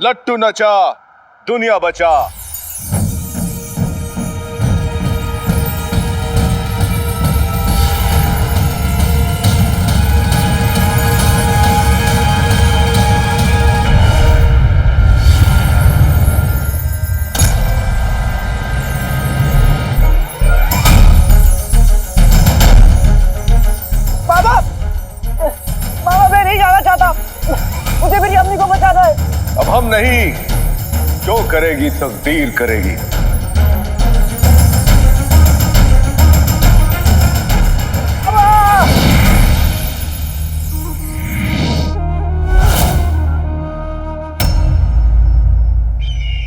लट्टू नचा दुनिया बचा। मैं नहीं जाना चाहता, मुझे मेरी अम्मी को बचाना है। अब हम नहीं, जो करेगी तकदीर करेगी।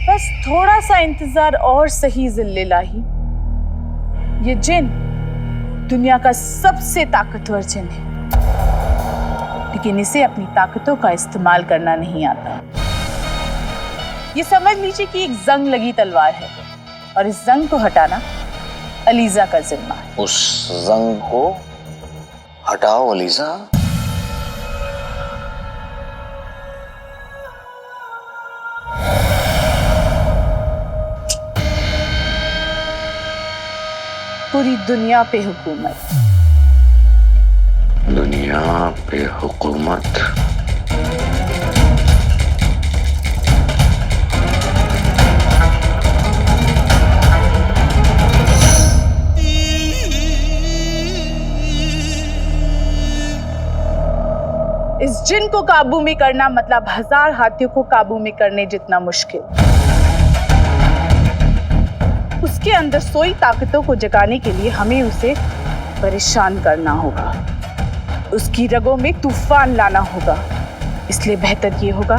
बस थोड़ा सा इंतजार और सही जिल्लेलाही। ये जिन दुनिया का सबसे ताकतवर जिन है, लेकिन इसे अपनी ताकतों का इस्तेमाल करना नहीं आता। ये समझ लीजिए कि एक जंग लगी तलवार है और इस जंग को हटाना अलीजा का जिम्मा है। उस जंग को हटाओ अलीजा। पूरी दुनिया पे हुकूमत। दुनिया पे हुकूमत। इस जिन को काबू में करना मतलब 1000 हाथियों को काबू में करने जितना मुश्किल। उसके अंदर सोई ताकतों को जगाने के लिए हमें उसे परेशान करना होगा, उसकी रगों में तूफान लाना होगा। इसलिए बेहतर ये होगा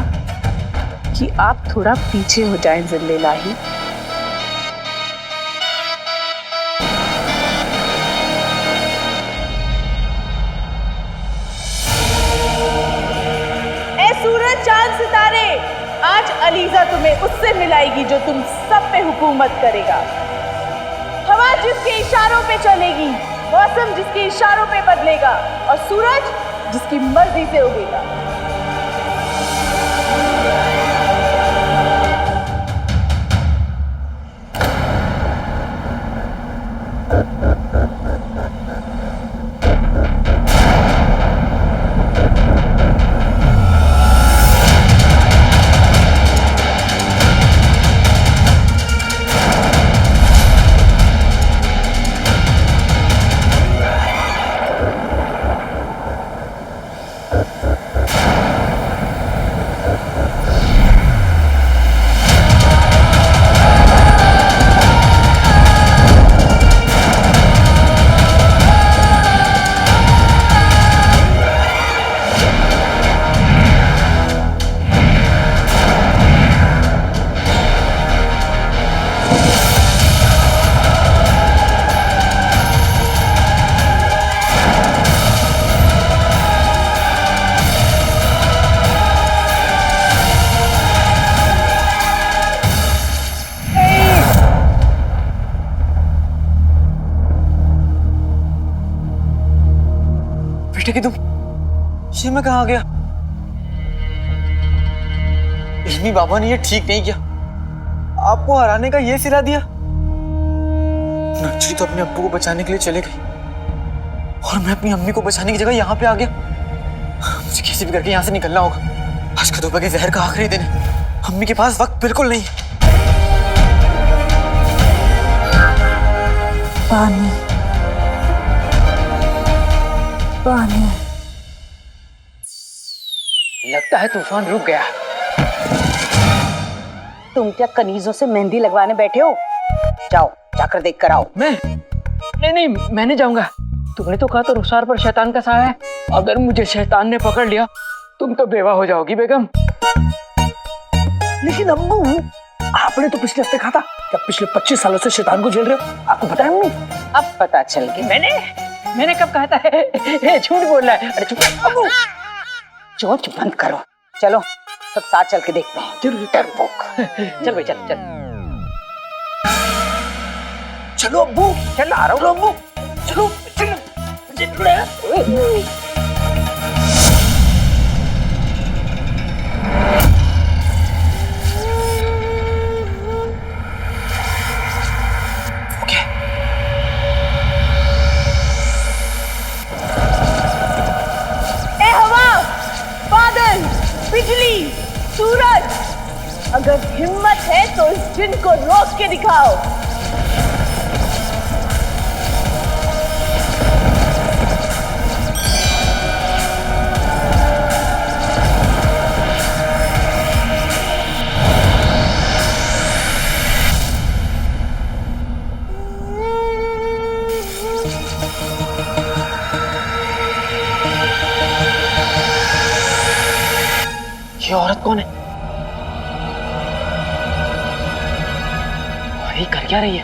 कि आप थोड़ा पीछे हो जाएं जिल्लेलाही। ए सूरज चांद सितारे, आज अलीजा तुम्हें उससे मिलाएगी जो तुम सब पे हुकूमत करेगा। हवा जिसके इशारों पे चलेगी, मौसम जिसके इशारों पे बदलेगा और सूरज जिसकी मर्जी से उगेगा। बेटे की तुम, ये मैं कहाँ गया? इल्मी बाबा ने ये ठीक नहीं किया, आपको हराने का ये सिला दिया। नंजरी तो अपने अब्बू को बचाने के लिए चले गई और मैं अपनी अम्मी को बचाने की जगह यहाँ पे आ गया। मुझे कैसे भी करके यहाँ से निकलना होगा। आज कदोबा के जहर का आखिरी दिन है, अम्मी के पास वक्त बिल्कुल नहीं। पानी पानी। लगता है तूफान रुक गया। तुम क्या कनीजों से मेहंदी लगवाने बैठे हो? जाओ जाकर देख कर आओ। मैं नहीं, मैं नहीं जाऊंगा। तुमने तो कहा था रुखसार पर शैतान का साया है। अगर मुझे शैतान ने पकड़ लिया तुम तो बेवा हो जाओगी बेगम। लेकिन अम्मू, आपने तो पिछले हफ्ते कहा था कि आप पिछले 25 सालों से शैतान को झेल रहे हो। आपको पता है अम्मी? अब पता चल गया। मैंने कब कहा था? झूठ बोल रहा है। अरे चुप, चोच बंद करो। चलो सब साथ चल के देखते हैं। चल भाई, चल। चलो अब्बू, चल आ रहा हूँ अब्बू। चलो। बिजली, सूरज, अगर हिम्मत है तो इस जिन को रोक के दिखाओ। ये औरत कौन है? और ये कर क्या रही है?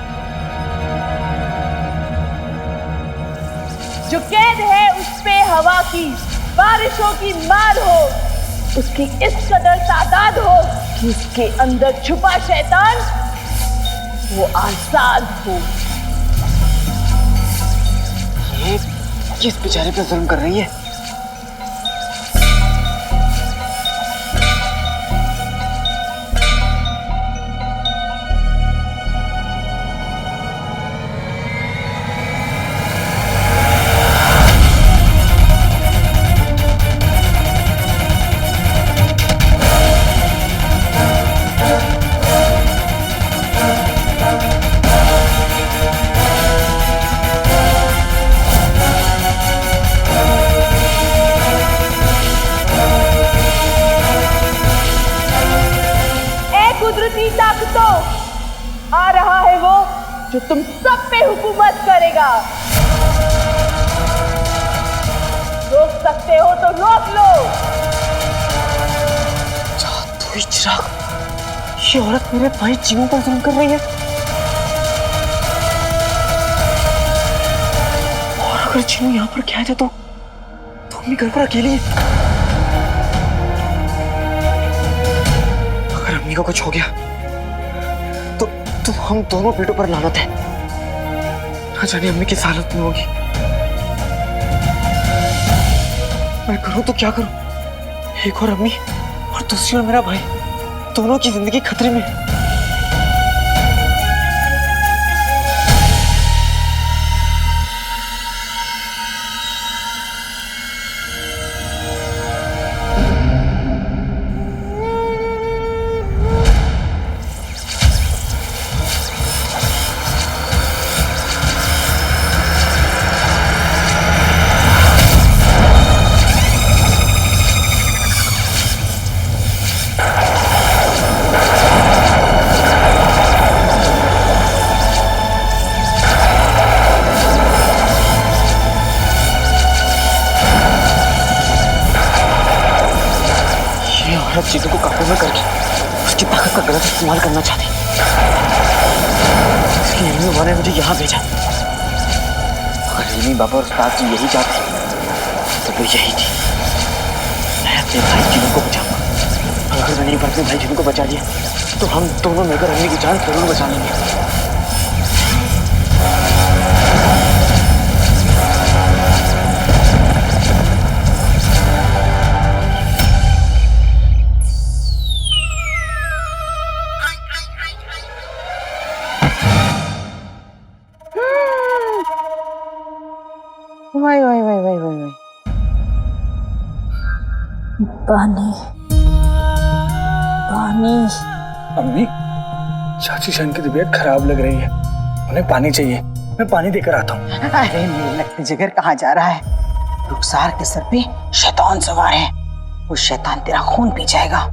जो कैद है उस पे हवा की बारिशों की मार हो, उसकी इस कदर तादाद हो कि उसके अंदर छुपा शैतान वो आजाद हो। ये किस बेचारे पे जुल्म कर रही है? कुदरती ताकतों, आ रहा है वो जो तुम सब पे हुकूमत करेगा। रोक सकते हो तो रोक लो। जादुई चिराग, ये औरत मेरे भाई जीवों पर जुल्म कर रही है। और अगर जीनू यहाँ पर कैद है तो अम्मी घर पर अकेली है। अगर अम्मी को कुछ हो गया तो हम दोनों पीठों पर लानत है। ना जाने अम्मी किस हालत में होगी। मैं करूं तो क्या करूं? एक और अम्मी और दूसरी और मेरा भाई, दोनों की जिंदगी खतरे में है। औरत चीजों को काबू में करके उसकी ताकत का गलत इस्तेमाल करना चाहती, इसलिए अम्मी बाबा ने मुझे यहाँ भेजा। अगर अम्मी बाबा और उस्ताद जी यही चाहते तो वो यही थी। मैं अपने भाई जीनू को बचाऊंगा। अगर मैंने एक बार अपने भाई जीनू को बचा लिया तो हम दोनों मिलकर अम्मी की जान जरूर बचा लेंगे। वाई वाई वाई वाई वाई वाई। पानी, पानी। अम्मी, चाची जान की तबीयत खराब लग रही है, उन्हें पानी चाहिए। मैं पानी देकर आता हूँ। अरे मेरे लगते जिगर कहाँ जा रहा है? रुखसार के सर पे शैतान सवार है, वो शैतान तेरा खून पी जाएगा।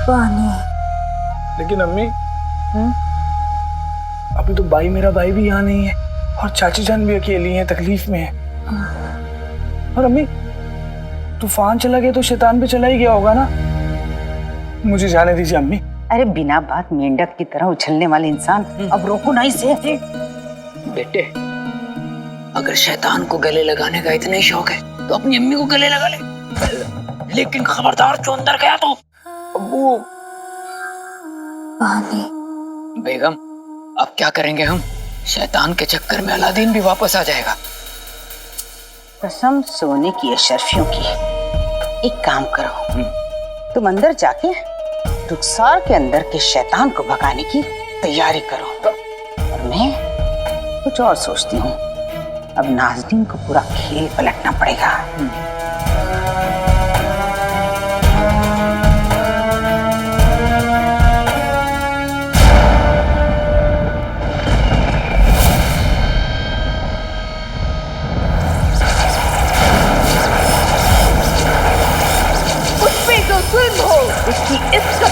पानी। लेकिन अम्मी, अभी तो मेरा भाई भी यहाँ नहीं है और चाची जान भी अकेली है, तकलीफ में है। और अम्मी, तूफान चला गया तो शैतान भी चला ही गया होगा ना। मुझे जाने दीजिए अम्मी। अरे बिना बात मेंढक की तरह उछलने वाले इंसान, अब रोको ना इसे। बेटे, अगर शैतान को गले लगाने का इतना ही शौक है तो अपनी अम्मी को गले लगा ले, लेकिन खबरदार जो अंदर गया तो। अब्बू। पानी। बेगम, अब क्या करेंगे हम? शैतान के चक्कर में अलादीन भी वापस आ जाएगा। कसम सोने की अशरफियों की। एक काम करो, तुम अंदर जाके रुखसार के अंदर के शैतान को भगाने की तैयारी करो, और मैं कुछ और सोचती हूँ। अब नाज़नीन को पूरा खेल पलटना पड़ेगा।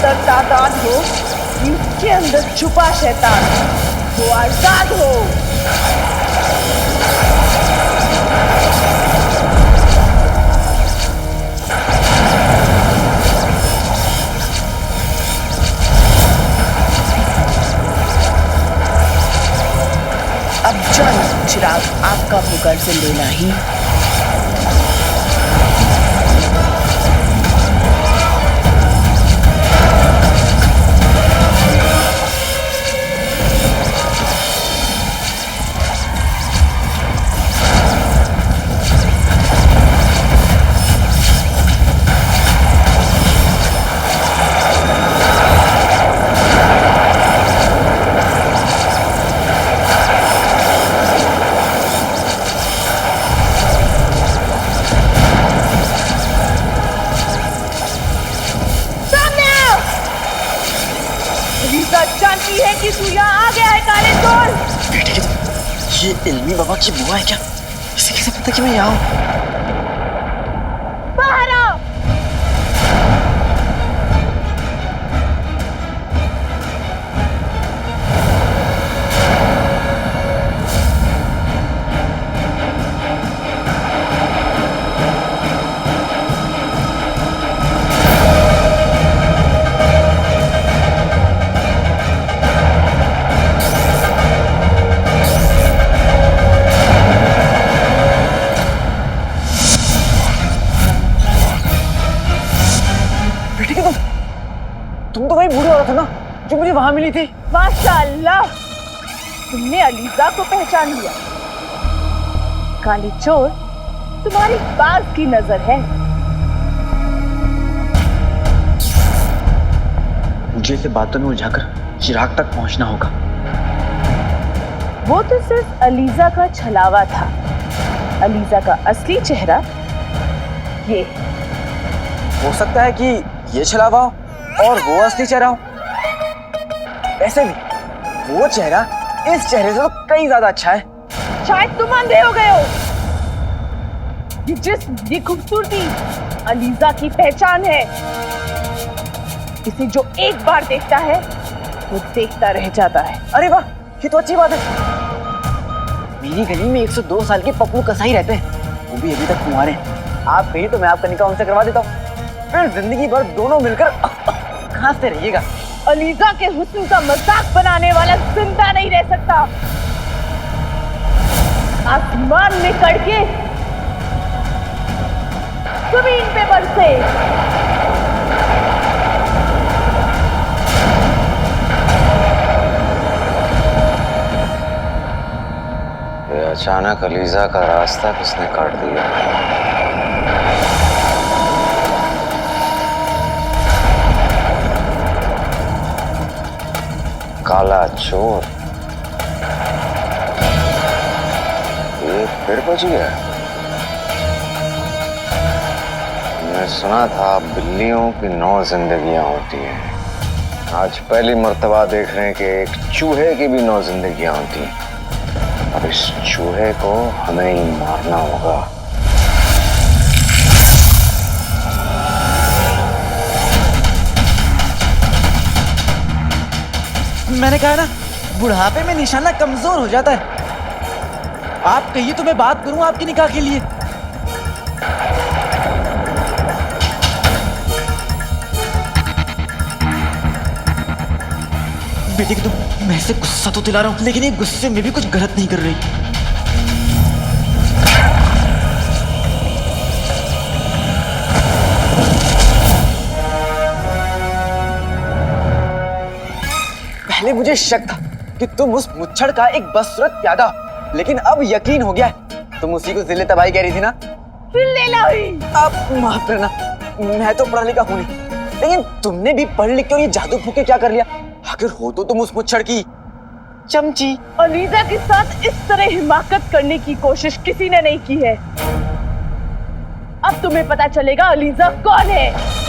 अंदर तादाद हो कि उसके अंदर छुपा शैतान वो आजाद हो। अब जल चिराग आपका होकर से लेना ही। जानती है कि तू यहाँ आ गया है काले चोर। बेटे ये इल्मी बाबा की बुआ है क्या? इसे कैसे पता कि मैं यहाँ हूँ? बाहर आओ। तुम तो वही बूढ़ी औरत है ना जो मुझे वहां मिली थी। माशाअल्लाह, तुमने अलीजा को पहचान लिया। काली चोर, तुम्हारी बाज की नजर है। मुझे इसे बातों में उलझाकर चिराग तक पहुंचना होगा। वो तो सिर्फ अलीजा का छलावा था। अलीजा का असली चेहरा ये। हो सकता है कि ये छलावा हो और वो असली चेहरा हो। ऐसे भी वो चेहरा इस चेहरे से तो कहीं ज्यादा अच्छा है। शायद तुम अंधे हो गए हो। ये जिस्म, ये खूबसूरती अलीजा की पहचान है। इसे जो एक बार देखता है वो देखता रह जाता है। अरे वाह, ये तो अच्छी बात है। मेरी गली में 102 साल के पप्पू कसाई रहते हैं, वो भी अभी तक कुंवारे हैं। आप कहिए तो मैं आपका निकाह उनसे करवा देता हूँ, फिर जिंदगी भर दोनों मिलकर खांसते रहिएगा। अलीजा के हुस्न का मजाक बनाने वाला जिंदा नहीं रह सकता। आसमान में कड़के जमीन पे बरसे। ये अचानक अलीजा का रास्ता किसने काट दिया? काला चोर, ये फिर बच गया। मैं सुना था बिल्लियों की 9 जिंदगियां होती हैं। आज पहली मर्तबा देख रहे हैं कि एक चूहे की भी 9 जिंदगियां होती हैं। अब इस चूहे को हमें ही मारना होगा। मैंने कहा ना, बुढ़ापे में निशाना कमजोर हो जाता है। आप कहिए तो मैं बात करूं आपके निकाह के लिए। बेटे की तुम, मैं इसे गुस्सा तो दिला रहा हूं, लेकिन ये गुस्से में भी कुछ गलत नहीं कर रही। पहले मुझे शक था कि तुम उस मुच्छड़ का एक बदसूरत प्यादा, लेकिन अब यकीन हो गया है तुम उसी को जिले तबाही कह रही थी ना। अब माफ करना, मैं तो पढ़ा लिखा हूं नहीं, लेकिन तुमने भी पढ़ लिख के ये जादू फूके क्या कर लिया? अगर हो तो तुम उस मुच्छड़ की चमची। अलीजा के साथ इस तरह हिमाकत करने की कोशिश किसी ने नहीं की है। अब तुम्हें पता चलेगा अलीजा कौन है।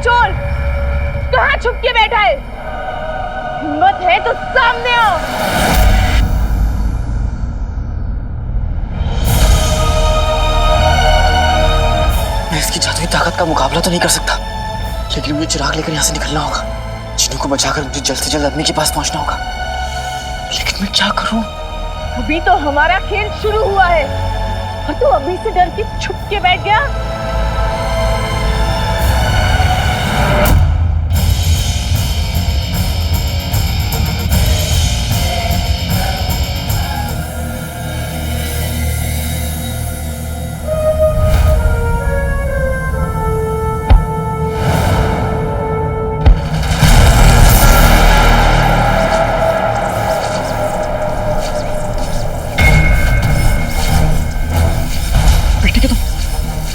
चोर, कहाँ छुप के बैठा है? हिम्मत है तो सामने आओ। मैं इसकी जादुई ताकत का मुकाबला तो नहीं कर सकता, लेकिन मुझे चिराग लेकर यहाँ से निकलना होगा। चिन्नू को बचाकर मुझे जल्द से जल्द आदमी के पास पहुंचना होगा। लेकिन मैं क्या करूं? अभी तो हमारा खेल शुरू हुआ है और तू अभी से डर के छुप के बैठ गया।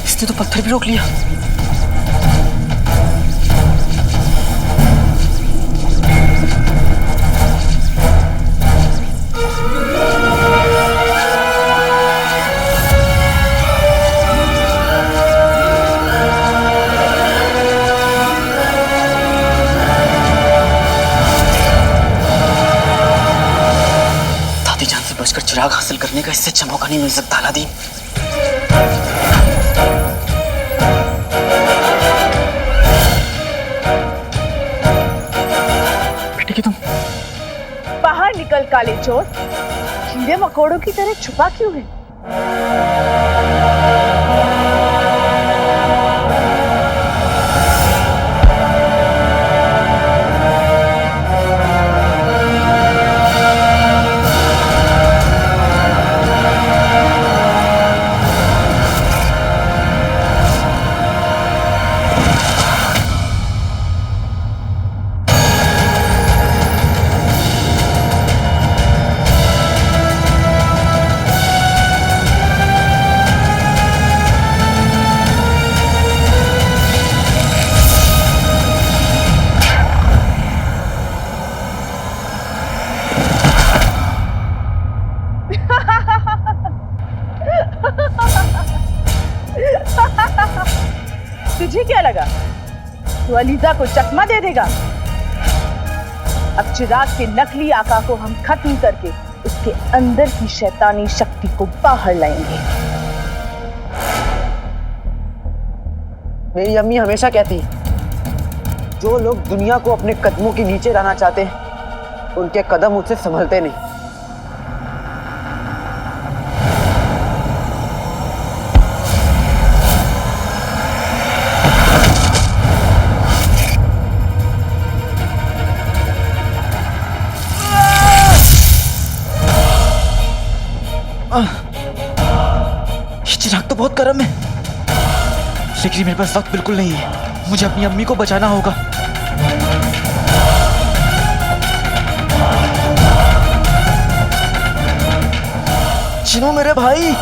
इसने तो पत्थर भी रोक लिया। दादी जान से बचकर चिराग हासिल करने का इससे अच्छा मौका नहीं मिल सकता अलादीन। बाहर निकल काले चोर, कीड़े मकोड़ों की तरह छुपा क्यों है? तुझे क्या लगा तू अलीजा को चकमा दे देगा? अब चिराग के नकली आका को हम खत्म करके उसके अंदर की शैतानी शक्ति को बाहर लाएंगे। मेरी अम्मी हमेशा कहती, जो लोग दुनिया को अपने कदमों के नीचे लाना चाहते हैं उनके कदम मुझसे संभलते नहीं। ये चिराग तो बहुत गर्म है, लेकिन मेरे पास वक्त बिल्कुल नहीं है। मुझे अपनी अम्मी को बचाना होगा। चिन्नू मेरे भाई,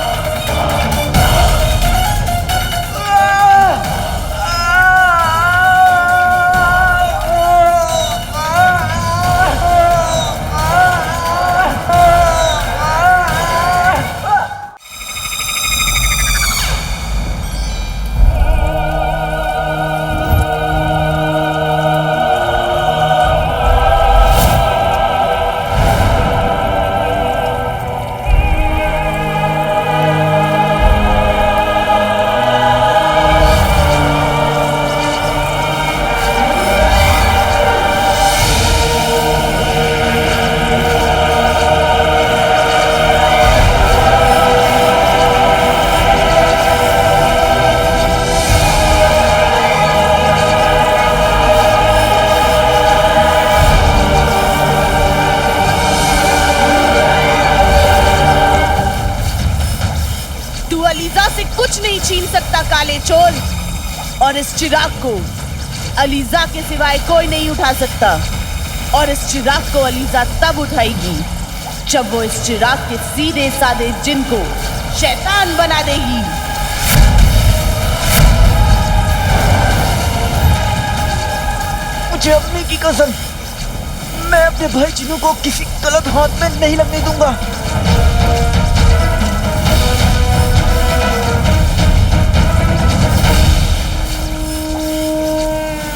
कुछ नहीं छीन सकता काले चोर, और इस चिराग को अलीजा के सिवाय कोई नहीं उठा सकता। और इस चिराग को अलीजा तब उठाएगी जब वो इस चिराग के सीधे साधे जिन को शैतान बना देगी। मुझे अपने की कसम, मैं अपने भाई चिन्नू को किसी गलत हाथ में नहीं लगने दूंगा।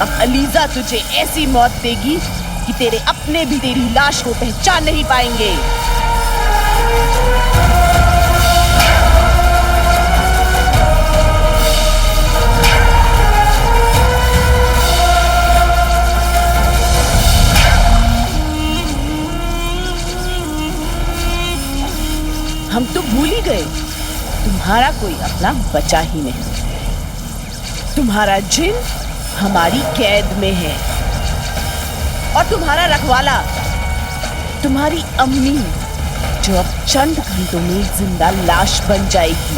अब अलीजा तुझे ऐसी मौत देगी कि तेरे अपने भी तेरी लाश को पहचान नहीं पाएंगे। हम तो भूल ही गए, तुम्हारा कोई अपना बचा ही नहीं। तुम्हारा जिन हमारी कैद में है और तुम्हारा रखवाला तुम्हारी अम्मी, जो अब चंद घंटों में जिंदा लाश बन जाएगी।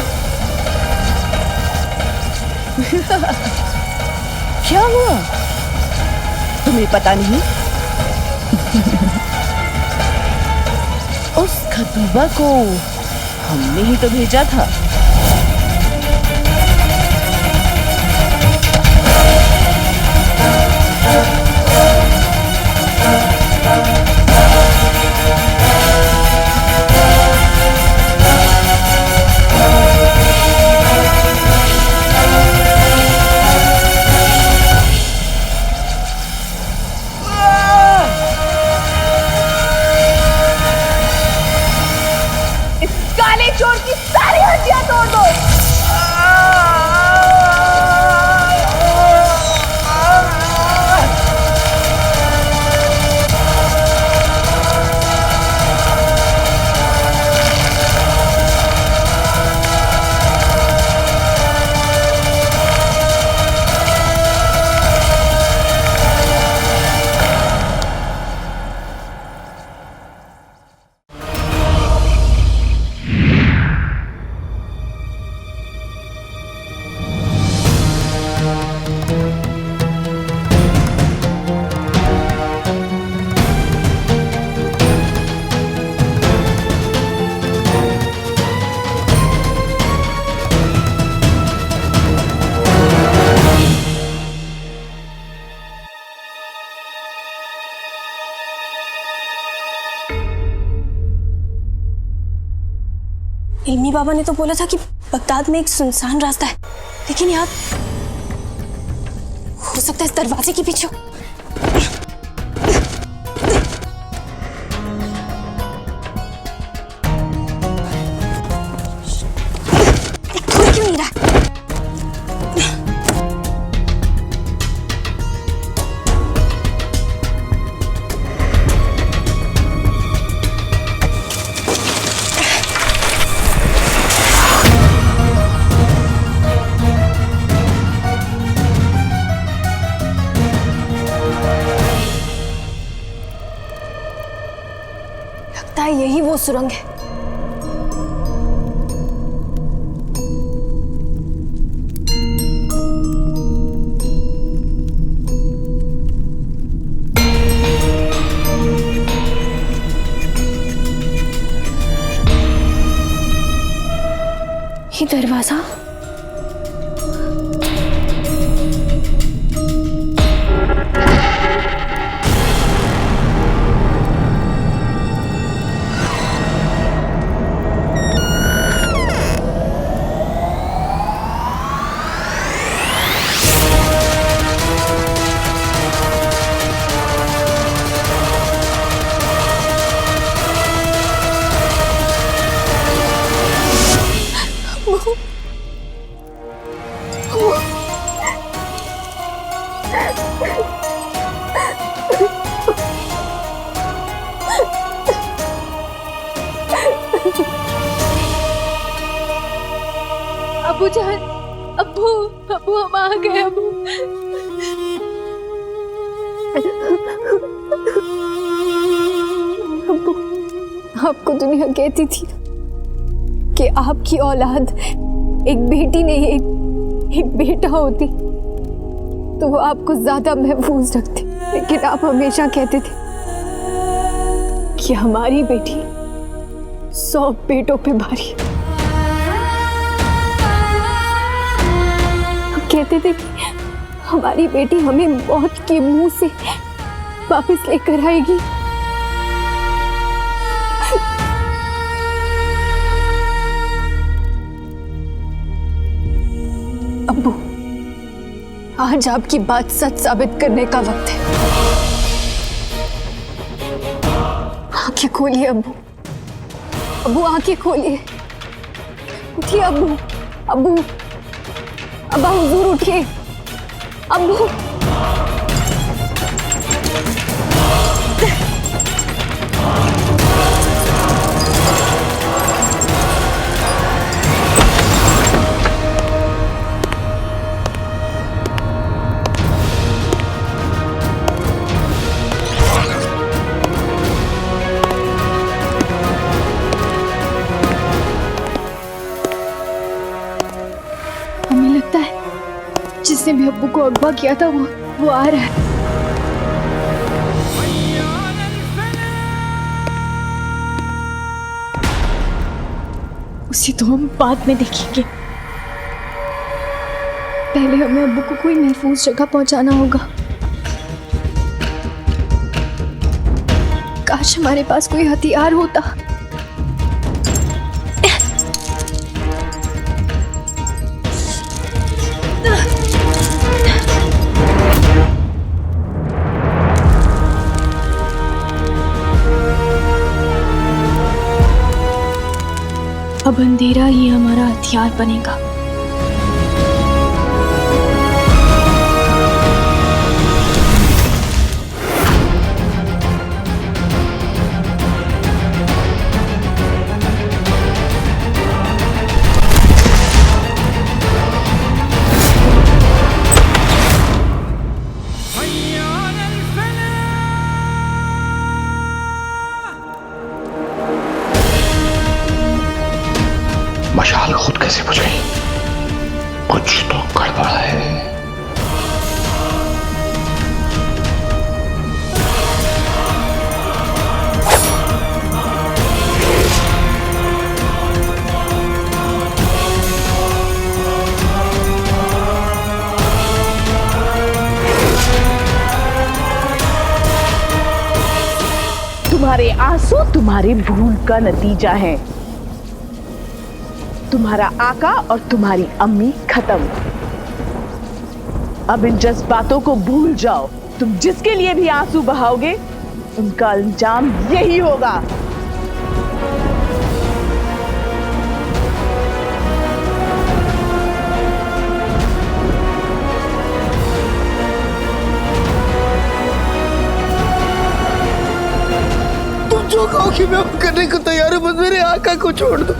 क्या हुआ, तुम्हें पता नहीं? उस खतूबा को हमने ही तो भेजा था। चोर की सारी हड्डियां तोड़ दो। इल्मी बाबा ने तो बोला था कि बगदाद में एक सुनसान रास्ता है, लेकिन यहाँ हो सकता है इस दरवाजे के पीछे। खुल क्यों नहीं रहा? यही वो सुरंग है। ये दरवाजा अबू जान, अबू अबू हम आ गए। अबू अबू, आपको दुनिया कहती थी कि आपकी औलाद एक बेटी नहीं एक बेटा होती तो वो आपको ज्यादा महफूज रखते, लेकिन आप हमेशा कहते थे कि हमारी बेटी 100 बेटों पे भारी है। कहते थे कि हमारी बेटी हमें मौत के मुंह से वापस लेकर आएगी। अब्बू, आज आपकी बात सच साबित करने का वक्त है। आंखें खोलिए अब्बू, अब्बू आंखें खोलिए, उठिए अब्बू, अब्बू, अब्बा हुजूर उठिए, अब्बू। हमें लगता है जिसने भी अब्बू को अगवा किया था वो आ रहा है। उसे तो हम बाद में देखेंगे, पहले हमें अब्बू को कोई महफूज जगह पहुंचाना होगा। काश हमारे पास कोई हथियार होता। अब अंधेरा ही हमारा हथियार बनेगा। मशाल खुद कैसे बुझ गई? कुछ तो गड़बड़ है। तुम्हारे आंसू तुम्हारी भूल का नतीजा है। तुम्हारा आका और तुम्हारी अम्मी खत्म। अब इन जज्बातों को भूल जाओ। तुम जिसके लिए भी आंसू बहाओगे उनका अंजाम यही होगा। तुम जो कहोगे मैं वो करने को तैयार हूं, बस मेरे आका को छोड़ दो।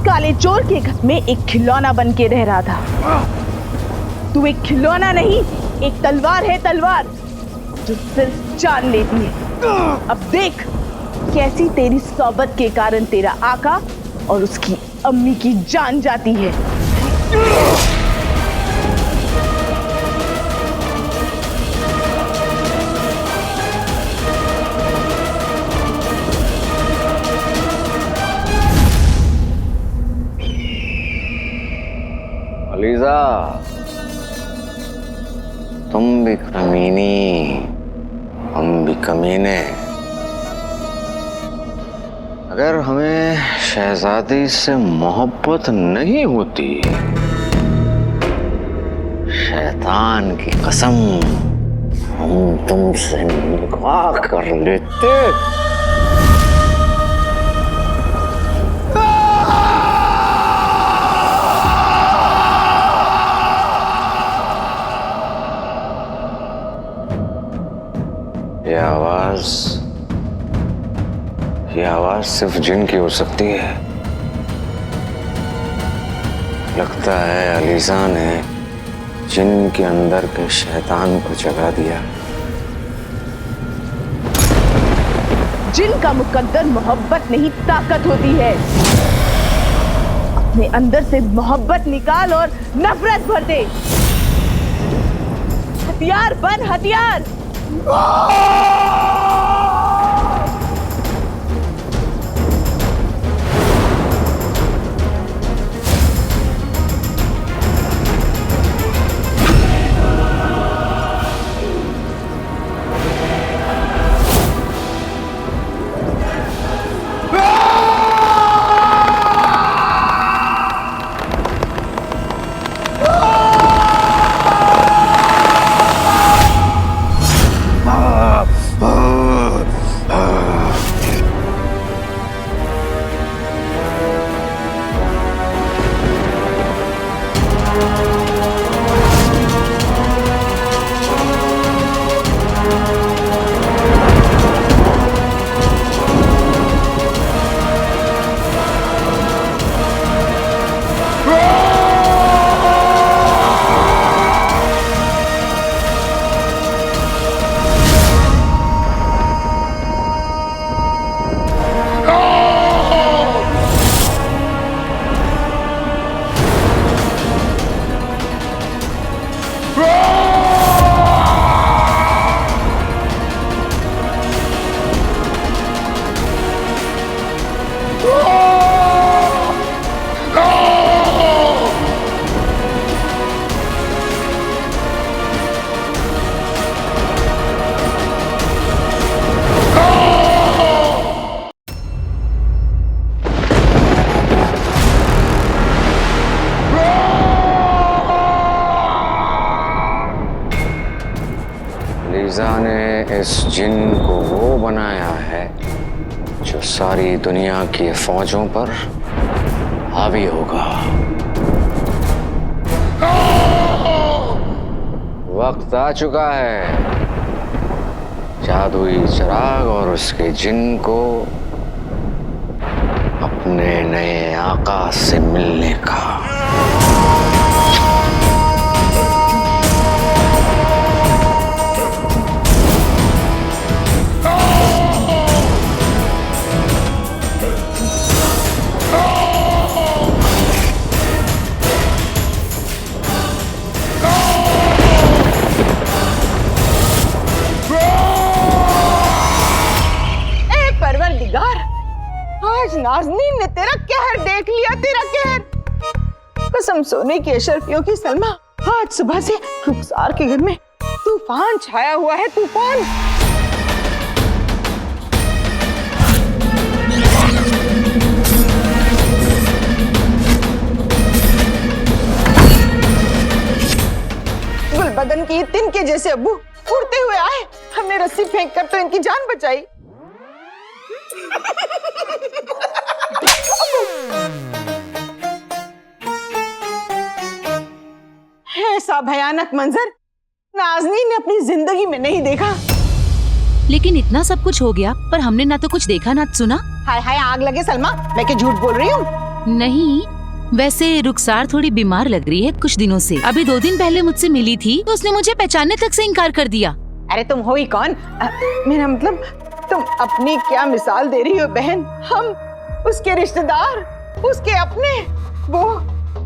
काले चोर के घर में एक खिलौना बन के रह रहा था। तू एक खिलौना नहीं, एक तलवार है, तलवार जो सिर्फ जान लेती है। अब देख कैसी तेरी सोबत के कारण तेरा आका और उसकी अम्मी की जान जाती है। अलीजा, तुम भी कमीनी, हम भी कमीने। अगर हमें शहजादी से मोहब्बत नहीं होती, शैतान की कसम, हम तुमसे निकाह कर लेते। ये आवाज सिर्फ जिन की हो सकती है। लगता है अलीजा ने जिन के अंदर के शैतान को जगा दिया। जिन का मुकद्दर मोहब्बत नहीं ताकत होती है। अपने अंदर से मोहब्बत निकाल और नफरत भर दे। हथियार बन, हथियार। लीजा ने इस जिन को वो बनाया है जो सारी दुनिया की फौजों पर हावी होगा। वक्त आ चुका है जादुई चिराग और उसके जिन को अपने नए आका से मिलने का। आज नाज़नीन ने तेरा कहर देख लिया, तेरा कहर। कसम सोने की अशरफियों की सलमा, आज सुबह से रुखसार के घर में तूफान छाया हुआ है, तूफान। गुलबदन की तिनके जैसे अब्बू उड़ते हुए आए, हमने रस्सी फेंक कर तो इनकी जान बचाई। ऐसा भयानक मंजर नाज़नीन ने अपनी जिंदगी में नहीं देखा। लेकिन इतना सब कुछ हो गया पर हमने ना तो कुछ देखा ना सुना। हाय हाय आग लगे सलमा, मैं क्या झूठ बोल रही हूँ? नहीं, वैसे रुखसार थोड़ी बीमार लग रही है कुछ दिनों से। अभी 2 दिन पहले मुझसे मिली थी तो उसने मुझे पहचानने तक से इनकार कर दिया। अरे तुम हो ही कौन? मेरा मतलब तुम अपनी क्या मिसाल दे रही हो बहन? हम उसके रिश्तेदार, उसके अपने, वो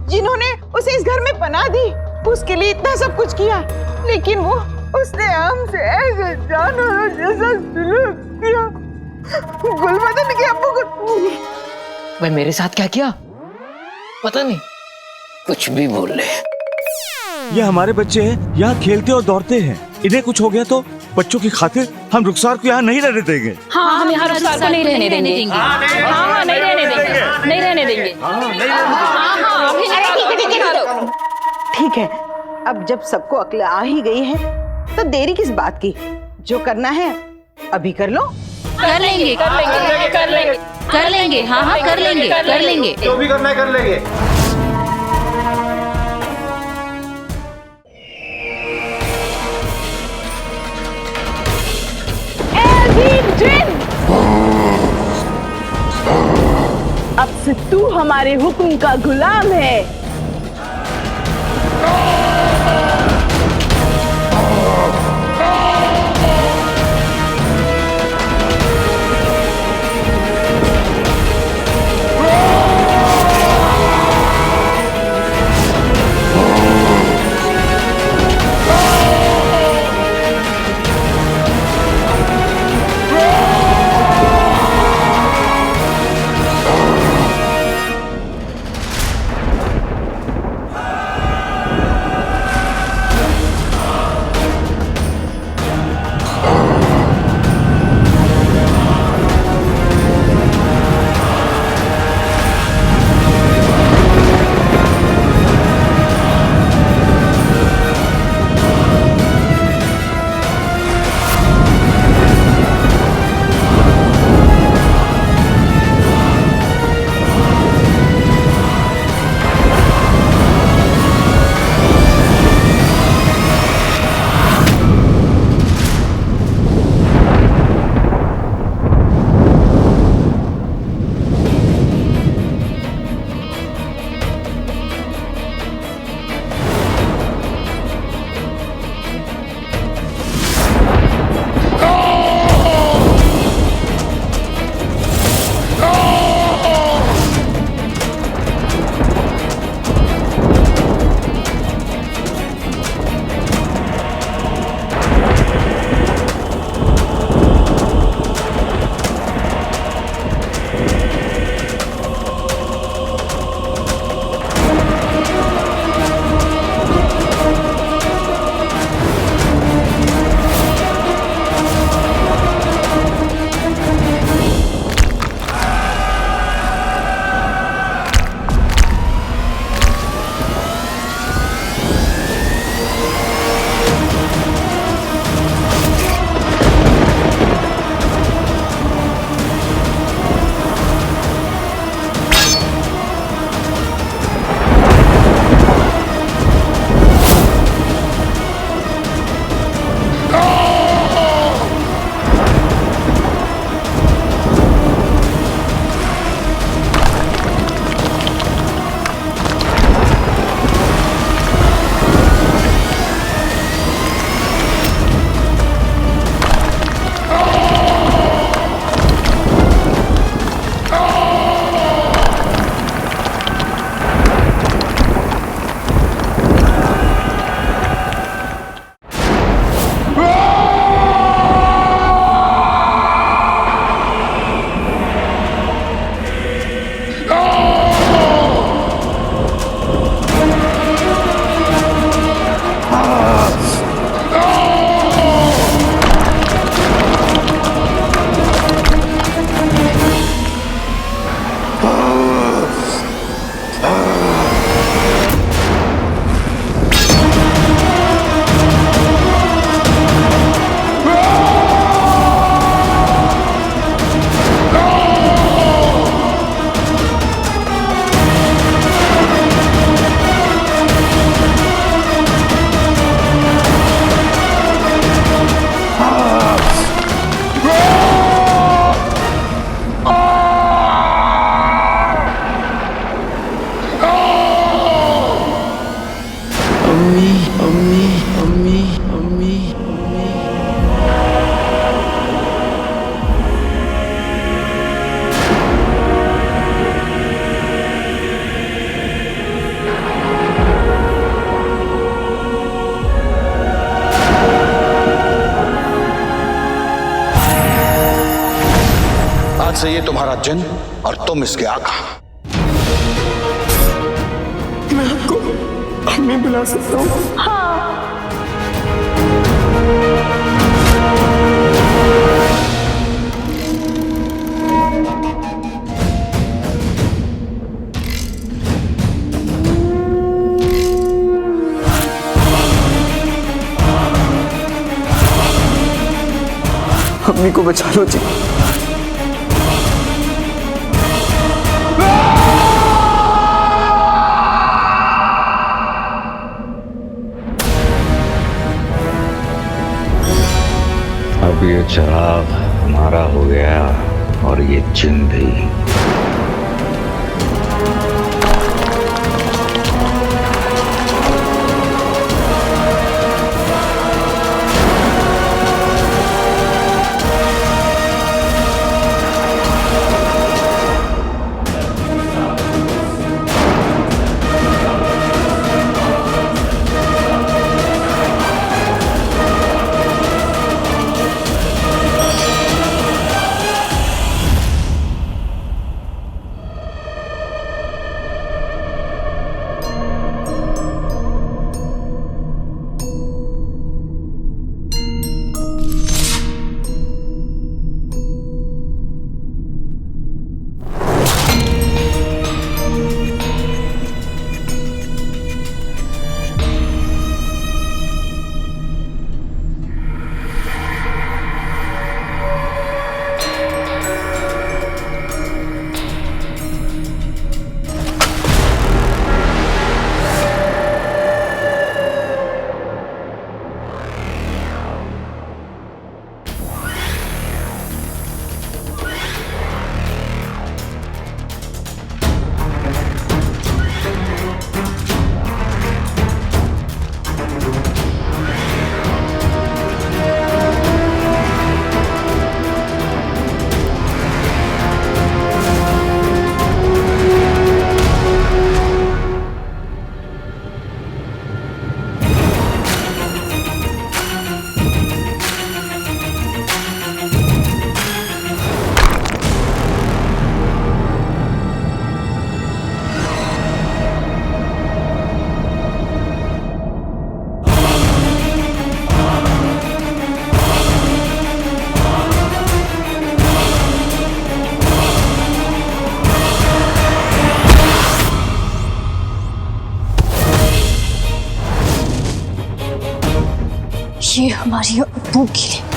जिन्होंने उसे इस घर में पनाह दी, उसके लिए इतना सब कुछ किया, लेकिन वो उसने हमसे ऐसे जानवर जैसा सलूक किया। गुलबदन के अब्बू को वह मेरे साथ क्या किया पता नहीं, कुछ भी बोल ले। ये हमारे बच्चे हैं, यहाँ खेलते और दौड़ते हैं। इन्हें कुछ हो गया तो बच्चों की खातिर हम रुखसार को यहाँ नहीं रहने देंगे। हाँ, हम यहाँ रुखसार को नहीं रहने देंगे। हाँ, नहीं रहने देंगे, नहीं रहने देंगे। ठीक है, अब जब सबको अक्ल आ ही गई है तो देरी किस बात की? जो करना है अभी कर लो। कर लेंगे, कर लेंगे, कर लेंगे, कर लेंगे। हाँ हाँ कर लेंगे, कर लेंगे। जो भी करना है कर लेंगे। अब से तू हमारे हुक्म का गुलाम है। से ये तुम्हारा जिन और तुम इसके आका। मैं आपको अम्मी बुला सकता हूँ? अम्मी को बचा लो जी। अब ये चिराग हमारा हो गया और ये जिन भी। ये हमारी अब्बू के लिए।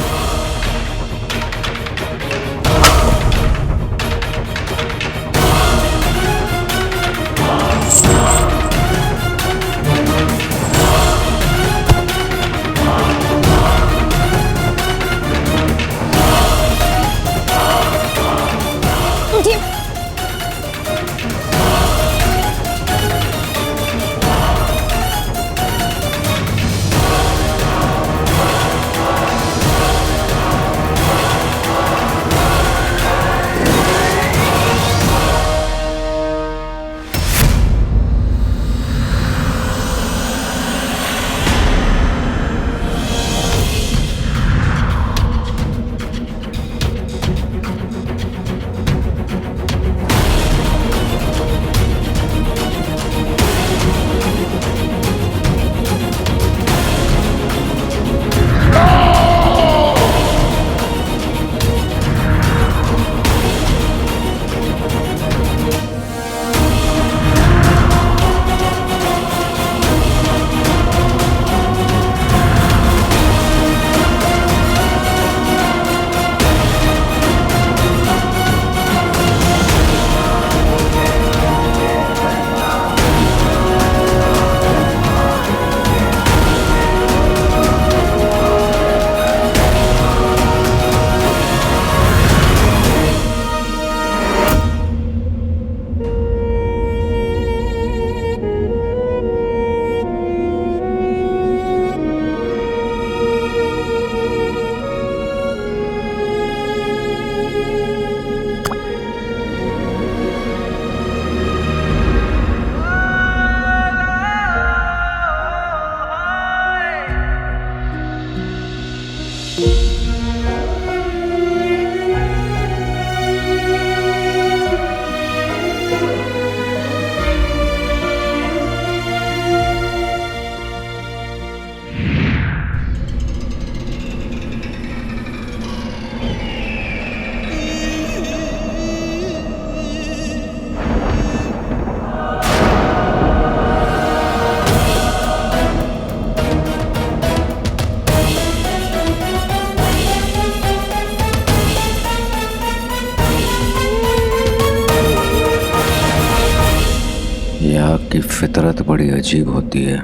की फितरत बड़ी अजीब होती है।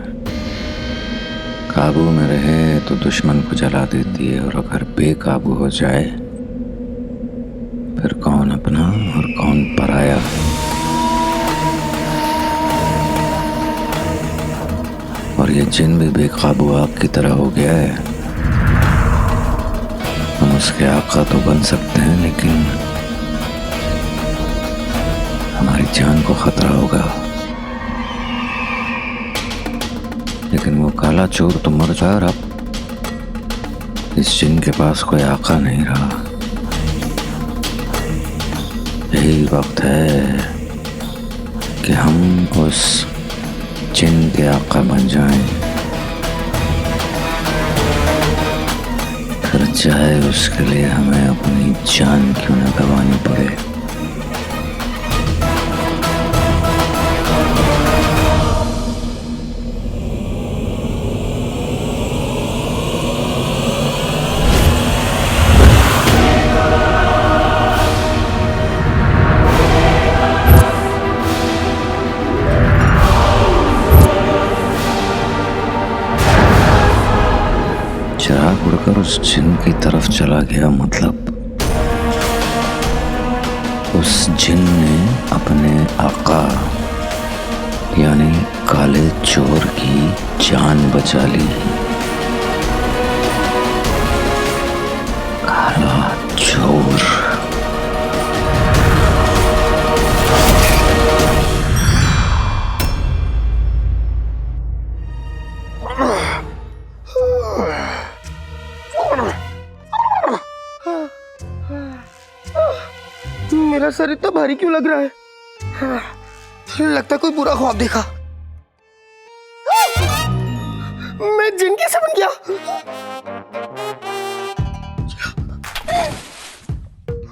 काबू में रहे तो दुश्मन को जला देती है, और अगर बेकाबू हो जाए फिर कौन अपना और कौन पराया। और ये जिन भी बेकाबू आग की तरह हो गया है। हम उसके आका तो बन सकते हैं, लेकिन हमारी जान को खतरा होगा। लेकिन वो काला चोर तो मर जा, और अब इस जिन के पास कोई आका नहीं रहा। यही वक्त है कि हम उस जिन के आका बन जाएं, फिर चाहे उसके लिए हमें अपनी जान क्यों न गंवानी पड़े। चिराग उड़कर उस जिन की तरफ चला गया, मतलब उस जिन ने अपने आका यानी काले चोर की जान बचा ली। काला चोर। मेरा सर इतना भारी क्यों लग रहा है? लगता कोई बुरा ख्वाब देखा। मैं जिन कैसे बन गया?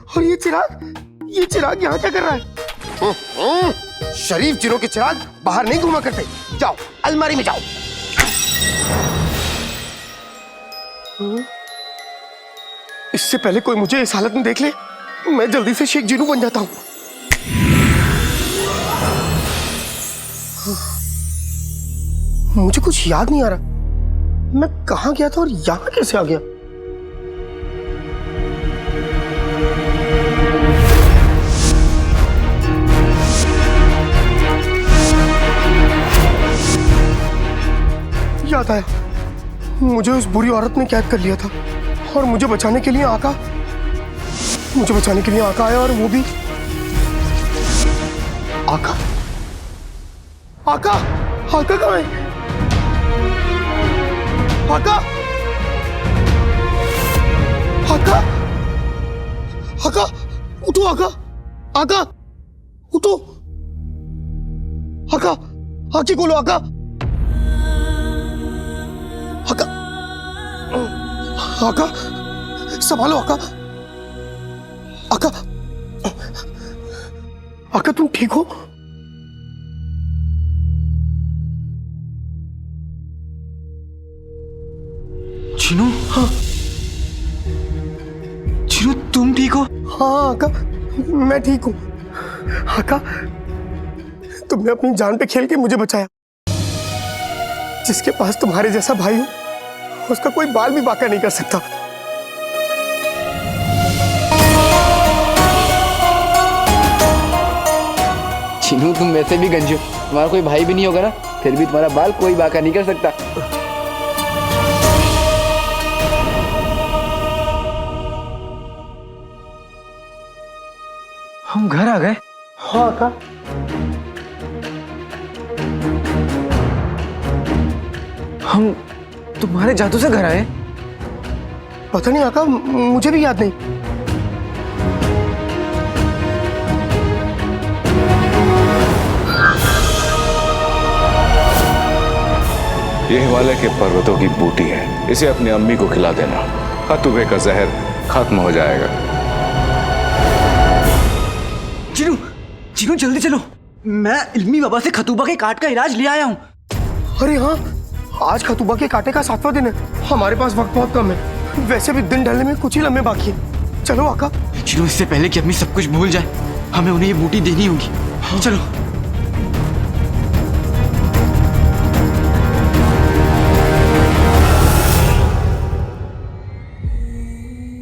और ये चिराग यहाँ क्या कर रहा है? शरीफ जिनों के चिराग बाहर नहीं घुमा करते। जाओ अलमारी में जाओ। इससे पहले कोई मुझे इस हालत में देख ले, मैं जल्दी से शेख जिनू बन जाता हूं। मुझे कुछ याद नहीं आ रहा, मैं कहां गया था और यहां कैसे आ गया? याद आया, मुझे उस बुरी औरत ने कैद कर लिया था, और मुझे बचाने के लिए आका आया, और वो भी आका कहाँ है? आका उठो, आका उठो, आंखें खोलो, आका संभालो, आका तुम ठीक हो? चिनू? हाँ चिनू, तुम ठीक हो? हाँ आका, मैं ठीक हूँ। आका, तुमने अपनी जान पे खेल के मुझे बचाया। जिसके पास तुम्हारे जैसा भाई हो, उसका कोई बाल भी बाका नहीं कर सकता। चिनू, तुम वैसे भी गंजो, तुम्हारा कोई भाई भी नहीं होगा ना, फिर भी तुम्हारा बाल कोई बाका नहीं कर सकता। हम घर आ गए? हाँ आका। हम तुम्हारे जादू से घर आए? पता नहीं आका, मुझे भी याद नहीं। ये हिमालय के पर्वतों की बूटी है, इसे अपनी अम्मी को खिला देना। खतुबे का जहर खत्म हो जाएगा। चिनू जल्दी चलो, मैं इल्मी बाबा से खतूबा के काट का इलाज ले आया हूँ। अरे हाँ, आज खतूबा के कांटे का 7वां दिन है। हमारे पास वक्त बहुत कम है, वैसे भी दिन ढलने में कुछ ही लम्हे बाकी हैं। चलो आका। चिनू, इससे पहले कि अम्मी सब कुछ भूल जाए, हमें उन्हें ये बूटी देनी होगी। चलो।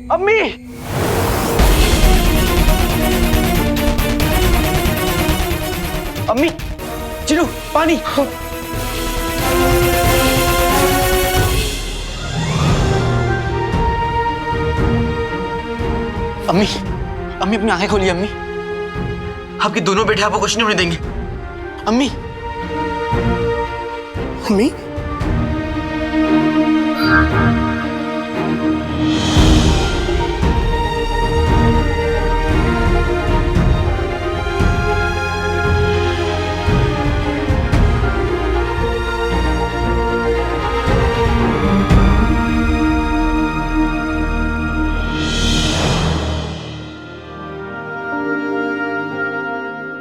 अम्मी, अम्मी, चिनू पानी। अम्मी, अम्मी अपनी आंखें खोलिए अम्मी। आपके दोनों बेटे आपको कुछ नहीं होने देंगे। अम्मी, अम्मी,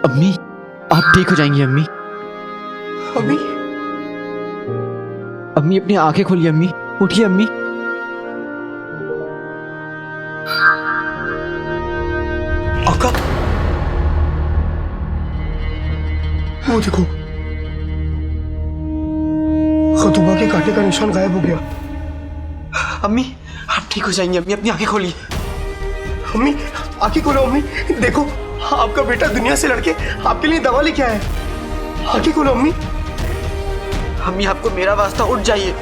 अम्मी, आप ठीक हो जाएंगी अम्मी। अम्मी, अम्मी अपनी आंखें खोलिए अम्मी, उठिए अम्मी। आका, वो देखो, खतूबा के कांटे का निशान गायब हो गया। अम्मी, आप ठीक हो जाएंगी अम्मी, अपनी आंखें खोलिए। अम्मी, आंखें खोलो अम्मी, देखो आपका बेटा दुनिया से लड़के आपके लिए दवा लेके आया है। आंखें खोलो अम्मी। अम्मी, आपको मेरा वास्ता, उठ जाइए।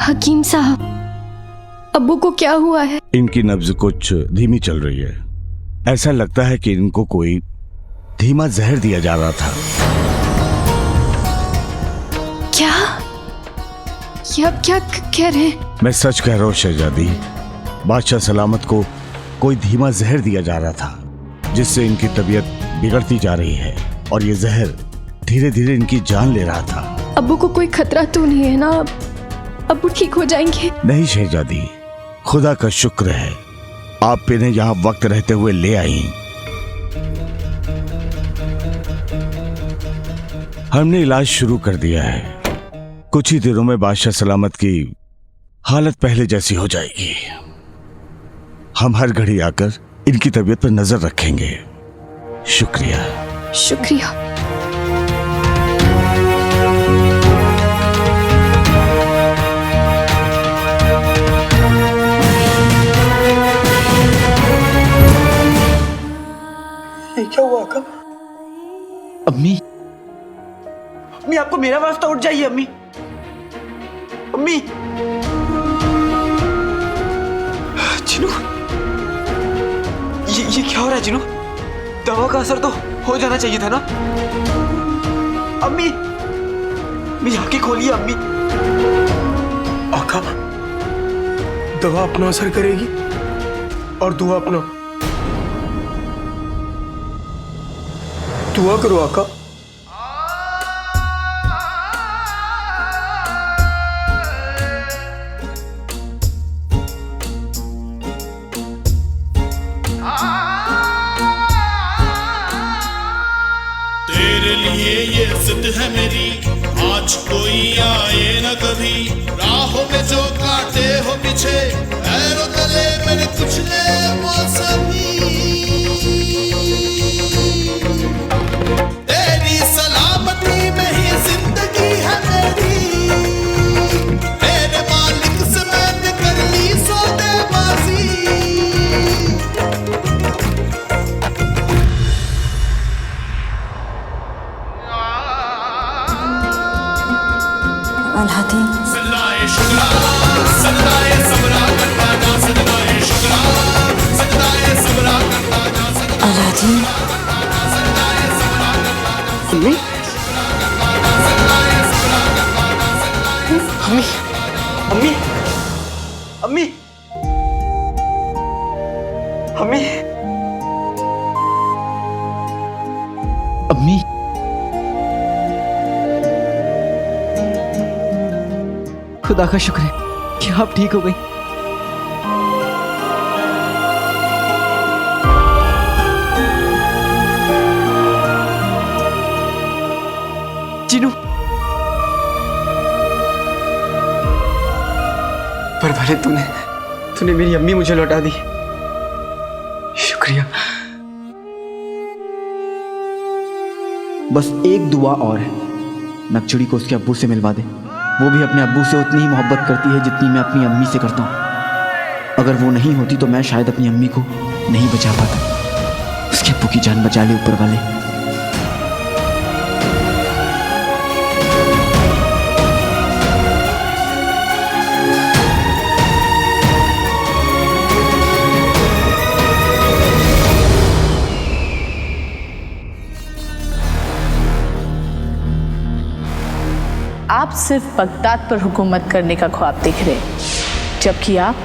हकीम साहब, अब्बू को क्या हुआ है? इनकी नब्ज कुछ धीमी चल रही है। ऐसा लगता है कि इनको कोई धीमा जहर दिया जा रहा था। क्या? ये आप क्या कह रहे हैं? मैं सच कह रहा हूँ शहजादी, बादशाह सलामत को कोई धीमा जहर दिया जा रहा था, जिससे इनकी तबीयत बिगड़ती जा रही है और ये जहर धीरे धीरे इनकी जान ले रहा था। अब्बू को कोई खतरा तो नहीं है ना? अब्बू ठीक हो जाएंगे? नहीं शहजादी, खुदा का शुक्र है आप इन्हें यहाँ वक्त रहते हुए ले आई। हमने इलाज शुरू कर दिया है। कुछ ही दिनों में बादशाह सलामत की हालत पहले जैसी हो जाएगी। हम हर घड़ी आकर इनकी तबीयत पर नजर रखेंगे। शुक्रिया। शुक्रिया। ये क्या हुआ आका? अम्मी, अम्मी आपको मेरा वास्ता, उठ जाइए अम्मी। अम्मी, जिनू, ये क्या हो रहा है जिनू? दवा का असर तो हो जाना चाहिए था ना। अम्मी, मेरी आंखें खोलिए अम्मी। आका, दवा अपना असर करेगी और दुआ अपना। दुआ करो आका। तेरे लिए ये जिद है मेरी, आज कोई आए न कभी। राहों में जो काटे हो पीछे, पैरों तले मेरे कुछ ले मौसमी। तेरी सलामती में ही जिंदगी है मेरी। मेरे मालिक से मैंने कर ली सौदेबाजी। अलादीन, सल्लाए शुक्रा, सल्लाए सबरा करता जा। सल्लाए शुक्रा, सल्लाए सबरा करता जा। अलादीन, अम्मी, अम्मी, अम्मी, अम्मी, अम्मी, अम्मी, खुदा का शुक्र है कि आप ठीक हो गई। चिनू, पर भले तूने मेरी अम्मी मुझे लौटा दी। शुक्रिया। बस एक दुआ और है, नकचड़ी को उसके अब्बू से मिलवा दे। वो भी अपने अब्बू से उतनी ही मोहब्बत करती है जितनी मैं अपनी अम्मी से करता हूँ। अगर वो नहीं होती तो मैं शायद अपनी अम्मी को नहीं बचा पाता। उसके अब्बू की जान बचा ले ऊपर वाले। आप सिर्फ बगदाद पर हुकूमत करने का ख्वाब देख रहे हैं, जबकि आप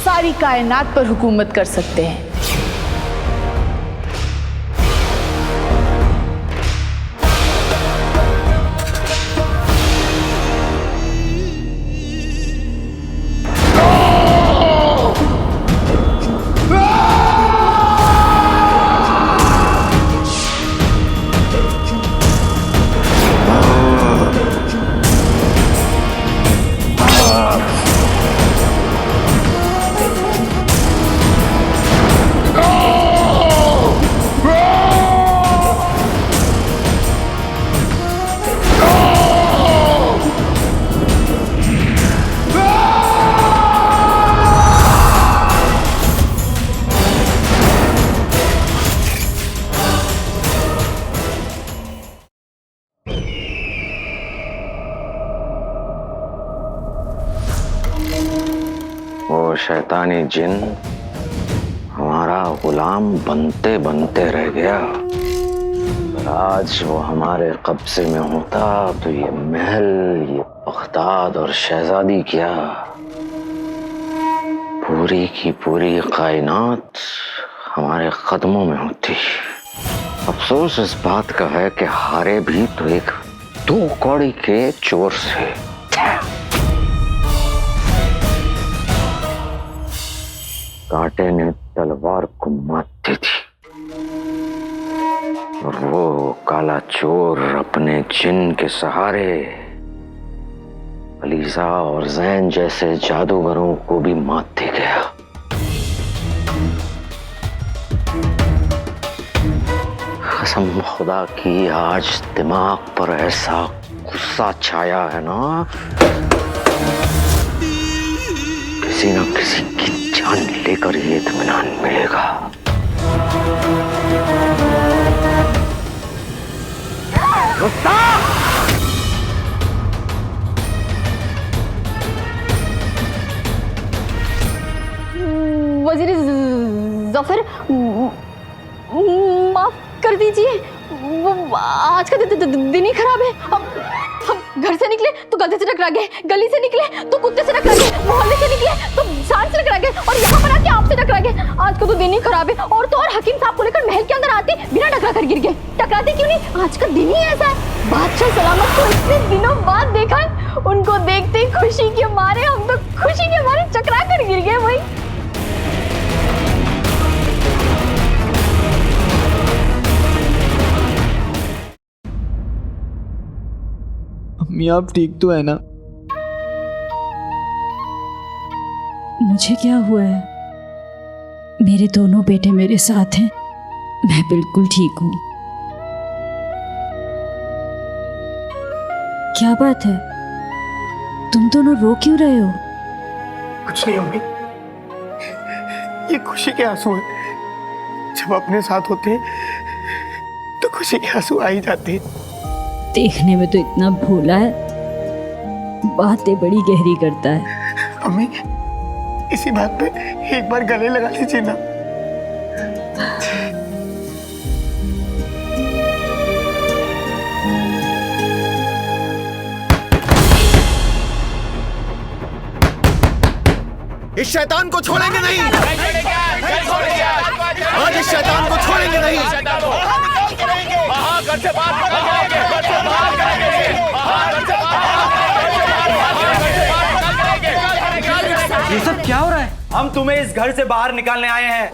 सारी कायनात पर हुकूमत कर सकते हैं। वो शैतानी जिन हमारा गुलाम बनते बनते रह गया। अगर आज वो हमारे कब्जे में होता तो ये महल, ये बगदाद और शहजादी क्या, पूरी की पूरी कायनात हमारे कदमों में होती। अफसोस इस बात का है कि हारे भी तो एक दो कौड़ी के चोर से। कांटे ने तलवार को मात दी थी और वो काला चोर अपने जिन के सहारे अलीजा और जैन जैसे जादूगरों को भी मात दे गया। कसम खुदा की आज दिमाग पर ऐसा गुस्सा छाया है ना, किसी न किसी की जान लेकर ये इत्मीनान मिलेगा। वजीर जफर, माफ कर दीजिए, आज का दिन ही खराब है। हम घर से निकले तो गधे से टकरा गए, गली से निकले तो कुत्ते से टकरा गए, मोहल्ले से निकले तो सांड से टकरा गए और यहाँ पर आके आपसे टकरा गए। आज का तो दिन ही खराब है। और तो और हकीम साहब को लेकर महल के अंदर आते बिना टकरा कर गिर गए। टकराते क्यों नहीं, आज का दिन ही ऐसा है। बादशाह सलामत को इतने दिनों बाद देखा, उनको देखते ही खुशी के मारे हम तो खुशी के मारे चकरा कर गिर गए। वही अम्मी, आप ठीक तो है ना? मुझे क्या हुआ है? मेरे दोनों बेटे मेरे साथ हैं, मैं बिल्कुल ठीक हूँ। क्या बात है, तुम दोनों रो क्यों रहे हो? कुछ नहीं अम्मी, ये खुशी के आंसू हैं। जब अपने साथ होते हैं तो खुशी के आंसू आ ही जाते हैं। देखने में तो इतना भोला है, बातें बड़ी गहरी करता है। अम्मी, इसी बात पे एक बार गले लगा लीजिए ना। इस शैतान को छोड़ेंगे नहीं, आज इस शैतान को छोड़ेंगे नहीं। घर से बाहर क्या हो रहा है? हम तुम्हें इस घर से बाहर निकालने आए हैं।